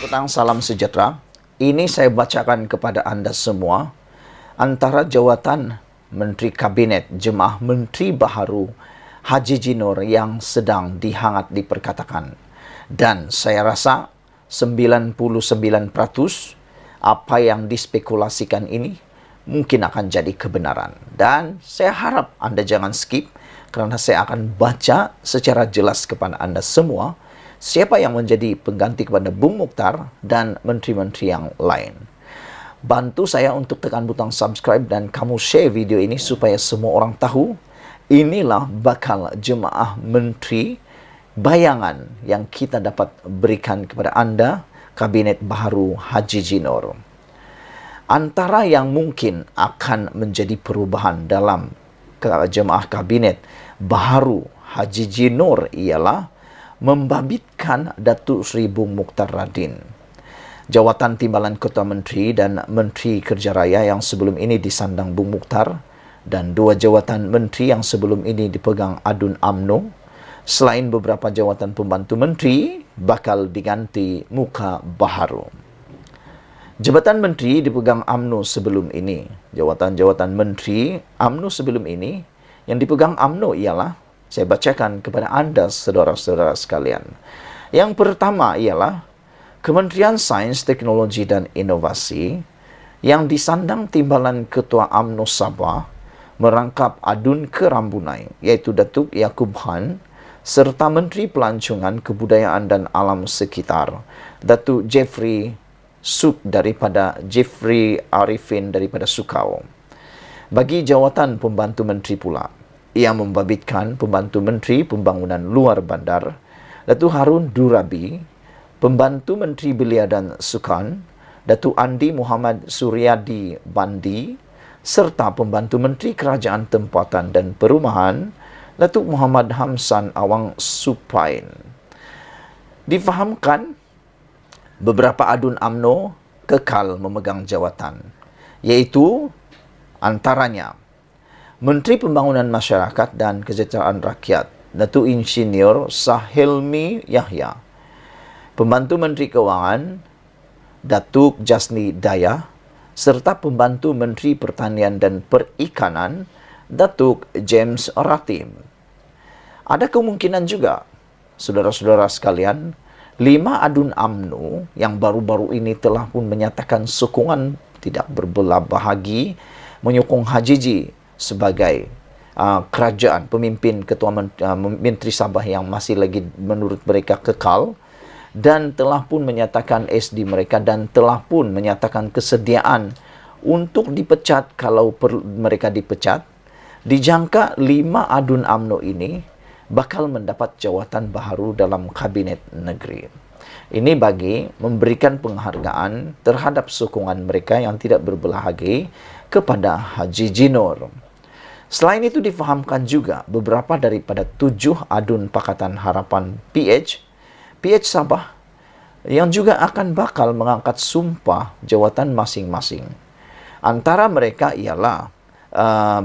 petang, salam sejahtera. Ini saya bacakan kepada anda semua antara jawatan Menteri Kabinet Jemaah Menteri Baharu Haji Jinor yang sedang dihangat diperkatakan. Dan saya rasa 99% apa yang dispekulasikan ini mungkin akan jadi kebenaran. Dan saya harap anda jangan skip kerana saya akan baca secara jelas kepada anda semua siapa yang menjadi pengganti kepada Bung Mukhtar dan menteri-menteri yang lain. Bantu saya untuk tekan butang subscribe dan kamu share video ini supaya semua orang tahu inilah bakal jemaah menteri bayangan yang kita dapat berikan kepada anda, Kabinet Baharu Haji Jinor. Antara yang mungkin akan menjadi perubahan dalam jemaah Kabinet Baharu Haji Jinor ialah membabitkan Datuk Seri Bung Mukhtar Radin. Jawatan Timbalan Ketua Menteri dan Menteri Kerja Raya yang sebelum ini disandang Bung Mukhtar dan dua jawatan menteri yang sebelum ini dipegang Adun UMNO, selain beberapa jawatan pembantu menteri bakal diganti muka baharu. Jabatan menteri dipegang UMNO sebelum ini. Jawatan-jawatan menteri UMNO sebelum ini yang dipegang UMNO ialah, saya bacakan kepada anda saudara-saudara sekalian. Yang pertama ialah Kementerian Sains, Teknologi dan Inovasi yang disandang Timbalan Ketua UMNO Sabah merangkap Adun Kerambunai iaitu Datuk Yaakob Han serta Menteri Pelancongan, Kebudayaan dan Alam Sekitar Datuk Jeffrey Arifin daripada Sukau. Bagi jawatan pembantu menteri pula, ia membabitkan Pembantu Menteri Pembangunan Luar Bandar Datuk Harun Durabi, Pembantu Menteri Belia dan Sukan Datuk Andi Muhammad Suryadi Bandi serta Pembantu Menteri Kerajaan Tempatan dan Perumahan Datuk Muhammad Hamsan Awang Supain. Difahamkan beberapa Adun UMNO kekal memegang jawatan, iaitu antaranya Menteri Pembangunan Masyarakat dan Kesejahteraan Rakyat Datuk Insinyur Sahilmi Yahya, Pembantu Menteri Kewangan Datuk Jasni Daya serta Pembantu Menteri Pertanian dan Perikanan Datuk James Ratim. Ada kemungkinan juga, saudara-saudara sekalian, 5 Adun UMNO yang baru-baru ini telah pun menyatakan sokongan tidak berbelah bahagi menyokong Haji sebagai kerajaan, pemimpin Ketua Menteri Sabah yang masih lagi menurut mereka kekal, dan telah pun menyatakan SD mereka dan telah pun menyatakan kesediaan untuk dipecat kalau mereka dipecat. Dijangka 5 Adun UMNO ini bakal mendapat jawatan baharu dalam Kabinet Negeri. Ini bagi memberikan penghargaan terhadap sokongan mereka yang tidak berbelah hati kepada Haji Jinor. Selain itu difahamkan juga beberapa daripada 7 Adun Pakatan Harapan PH Sabah yang juga akan bakal mengangkat sumpah jawatan masing-masing. Antara mereka ialah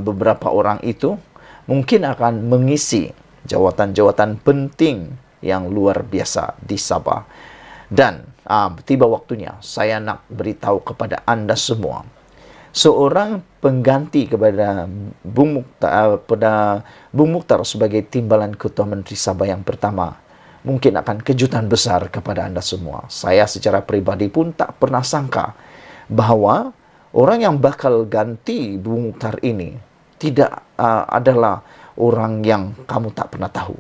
beberapa orang itu mungkin akan mengisi jawatan-jawatan penting yang luar biasa di Sabah. Dan tiba waktunya saya nak beritahu kepada anda semua, seorang pengganti kepada Bung Mukhtar sebagai Timbalan Ketua Menteri Sabah yang pertama mungkin akan kejutan besar kepada anda semua. Saya secara pribadi pun tak pernah sangka bahawa orang yang bakal ganti Bung Mukhtar ini tidak adalah orang yang kamu tak pernah tahu.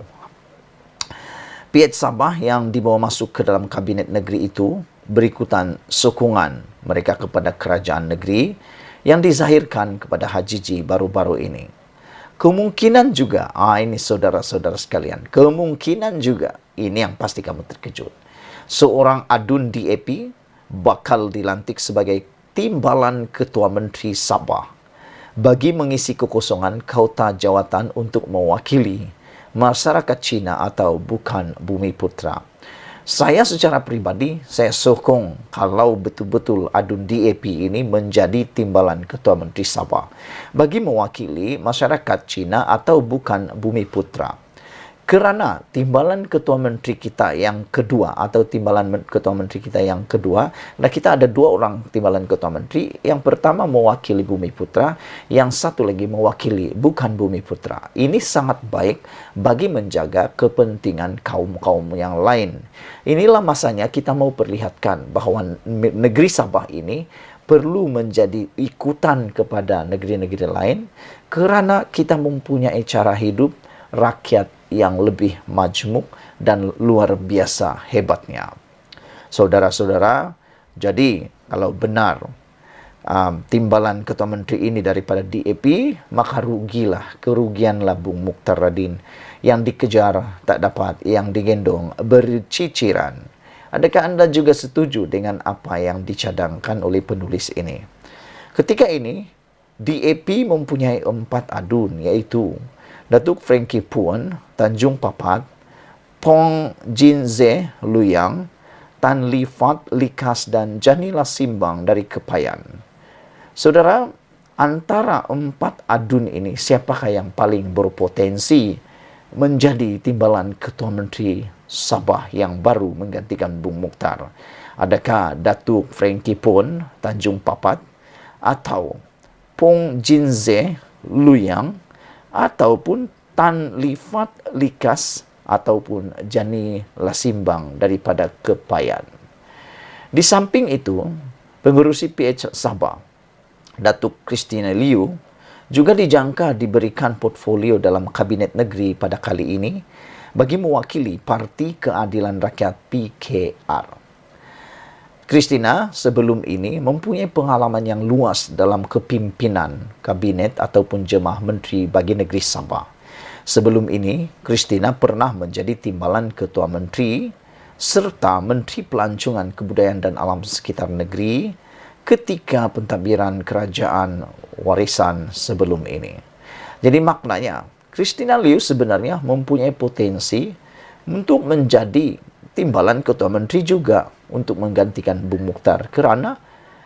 PH Sabah yang dibawa masuk ke dalam Kabinet Negeri itu berikutan sokongan mereka kepada kerajaan negeri yang dizahirkan kepada Haji baru-baru ini. Kemungkinan juga, ini saudara-saudara sekalian, kemungkinan juga, ini yang pasti kamu terkejut, seorang Adun DAP bakal dilantik sebagai Timbalan Ketua Menteri Sabah bagi mengisi kekosongan kauta jawatan untuk mewakili masyarakat Cina atau bukan Bumi Putra. Saya secara pribadi, saya sokong kalau betul-betul Adun DAP ini menjadi Timbalan Ketua Menteri Sabah bagi mewakili masyarakat Cina atau bukan Bumi Putra. Kerana timbalan Ketua Menteri kita yang kedua atau timbalan Ketua Menteri kita yang kedua, dan kita ada 2 orang timbalan Ketua Menteri. Yang pertama mewakili Bumiputra, yang satu lagi mewakili bukan Bumiputra. Ini sangat baik bagi menjaga kepentingan kaum-kaum yang lain. Inilah masanya kita mau perlihatkan bahawa negeri Sabah ini perlu menjadi ikutan kepada negeri-negeri lain kerana kita mempunyai cara hidup rakyat yang lebih majmuk dan luar biasa hebatnya. Saudara-saudara, jadi kalau benar timbalan Ketua Menteri ini daripada DAP, maka kerugianlah Bung Mukhtar Radin yang dikejar tak dapat, yang digendong berciciran. Adakah anda juga setuju dengan apa yang dicadangkan oleh penulis ini? Ketika ini, DAP mempunyai 4 adun, iaitu Datuk Frankie Puan, Tanjung Papat, Pong Jin Ze Luyang, Tan Li Fat Likas dan Janila Simbang dari Kepayan. Saudara, antara 4 adun ini, siapakah yang paling berpotensi menjadi timbalan Ketua Menteri Sabah yang baru menggantikan Bung Mukhtar? Adakah Datuk Frankie Puan, Tanjung Papat, atau Pong Jin Ze Luyang, ataupun Tan Li Fat Likas, ataupun Jani Lasimbang daripada Kepayan. Di samping itu, pengurusi PH Sabah, Datuk Christina Liu, juga dijangka diberikan portfolio dalam Kabinet Negeri pada kali ini bagi mewakili Parti Keadilan Rakyat PKR. Christina sebelum ini mempunyai pengalaman yang luas dalam kepimpinan kabinet ataupun jemaah menteri bagi negeri Sabah. Sebelum ini, Christina pernah menjadi timbalan Ketua Menteri serta Menteri Pelancongan Kebudayaan dan Alam Sekitar Negeri ketika pentadbiran kerajaan warisan sebelum ini. Jadi maknanya, Christina Liu sebenarnya mempunyai potensi untuk menjadi timbalan Ketua Menteri juga untuk menggantikan Bung Mukhtar kerana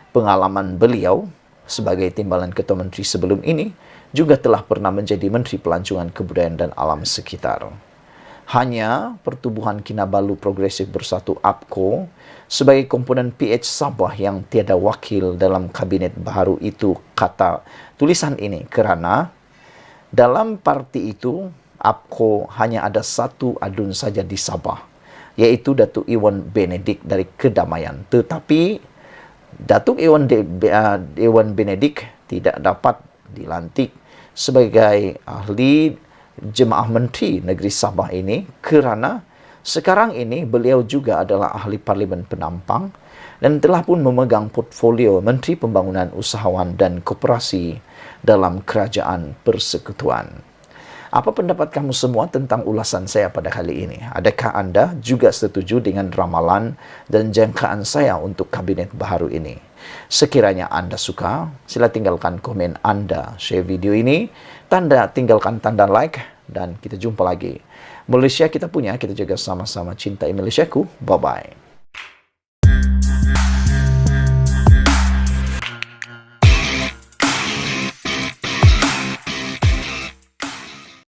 pengalaman beliau sebagai timbalan Ketua Menteri sebelum ini juga telah pernah menjadi Menteri Pelancongan Kebudayaan dan Alam Sekitar. Hanya Pertubuhan Kinabalu Progresif Bersatu APKO sebagai komponen PH Sabah yang tiada wakil dalam kabinet baru itu, kata tulisan ini, kerana dalam parti itu APKO hanya ada 1 adun saja di Sabah, iaitu Datuk Iwan Benedik dari Kedamaian. Tetapi Datuk Iwan Benedik tidak dapat dilantik sebagai ahli jemaah menteri negeri Sabah ini kerana sekarang ini beliau juga adalah ahli Parlimen Penampang dan telah pun memegang portfolio Menteri Pembangunan Usahawan dan Koperasi dalam Kerajaan Persekutuan. Apa pendapat kamu semua tentang ulasan saya pada kali ini? Adakah anda juga setuju dengan ramalan dan jangkaan saya untuk kabinet baru ini? Sekiranya anda suka, sila tinggalkan komen anda, share video ini, tinggalkan tanda like, dan kita jumpa lagi. Malaysia kita punya, kita jaga sama-sama cintai Malaysiaku. Bye-bye.